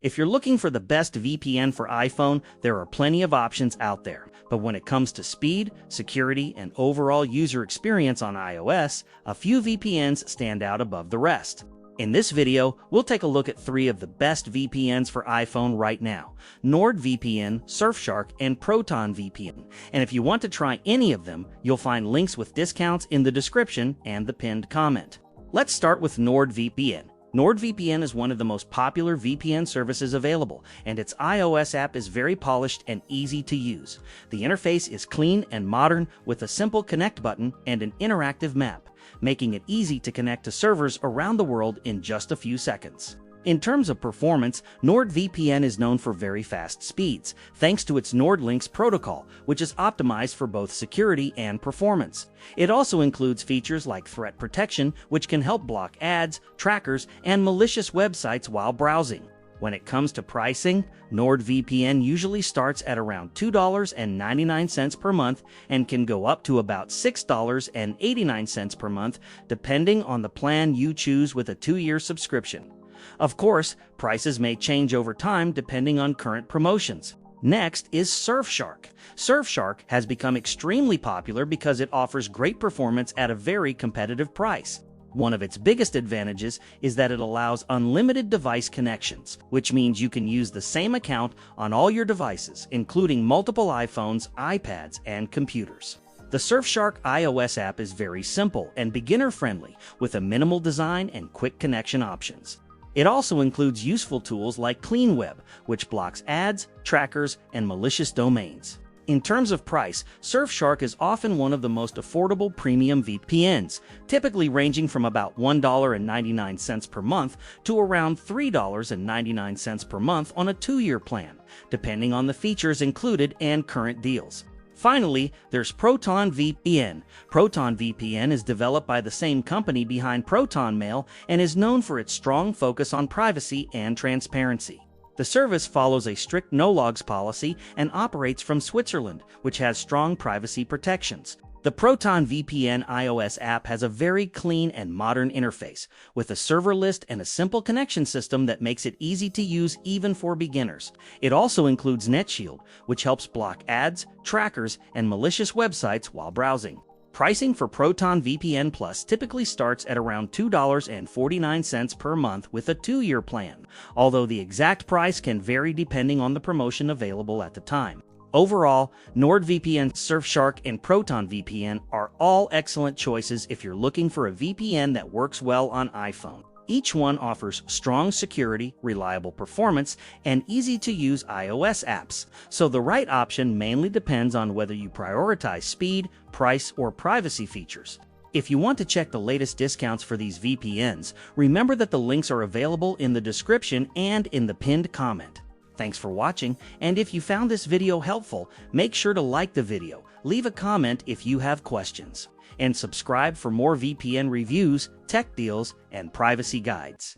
If you're looking for the best VPN for iPhone, there are plenty of options out there. But when it comes to speed, security, and overall user experience on iOS, a few VPNs stand out above the rest. In this video, we'll take a look at 3 of the best VPNs for iPhone right now: NordVPN, Surfshark, and ProtonVPN. And if you want to try any of them, you'll find links with discounts in the description and the pinned comment. Let's start with NordVPN. NordVPN is one of the most popular VPN services available, and its iOS app is very polished and easy to use. The interface is clean and modern with a simple connect button and an interactive map, making it easy to connect to servers around the world in just a few seconds. In terms of performance, NordVPN is known for very fast speeds, thanks to its NordLynx protocol, which is optimized for both security and performance. It also includes features like threat protection, which can help block ads, trackers, and malicious websites while browsing. When it comes to pricing, NordVPN usually starts at around $2.99 per month and can go up to about $6.89 per month, depending on the plan you choose with a 2-year subscription. Of course, prices may change over time depending on current promotions. Next is Surfshark. Surfshark has become extremely popular because it offers great performance at a very competitive price. One of its biggest advantages is that it allows unlimited device connections, which means you can use the same account on all your devices, including multiple iPhones, iPads, and computers. The Surfshark iOS app is very simple and beginner-friendly, with a minimal design and quick connection options. It also includes useful tools like CleanWeb, which blocks ads, trackers, and malicious domains. In terms of price, Surfshark is often one of the most affordable premium VPNs, typically ranging from about $1.99 per month to around $3.99 per month on a 2-year plan, depending on the features included and current deals. Finally, there's ProtonVPN. ProtonVPN is developed by the same company behind ProtonMail and is known for its strong focus on privacy and transparency. The service follows a strict no-logs policy and operates from Switzerland, which has strong privacy protections. The ProtonVPN iOS app has a very clean and modern interface, with a server list and a simple connection system that makes it easy to use even for beginners. It also includes NetShield, which helps block ads, trackers, and malicious websites while browsing. Pricing for ProtonVPN Plus typically starts at around $2.49 per month with a 2-year plan, although the exact price can vary depending on the promotion available at the time. Overall, NordVPN, Surfshark, and ProtonVPN are all excellent choices if you're looking for a VPN that works well on iPhone. Each one offers strong security, reliable performance, and easy-to-use iOS apps, so the right option mainly depends on whether you prioritize speed, price, or privacy features. If you want to check the latest discounts for these VPNs, remember that the links are available in the description and in the pinned comment. Thanks for watching, and if you found this video helpful, make sure to like the video, leave a comment if you have questions, and subscribe for more VPN reviews, tech deals, and privacy guides.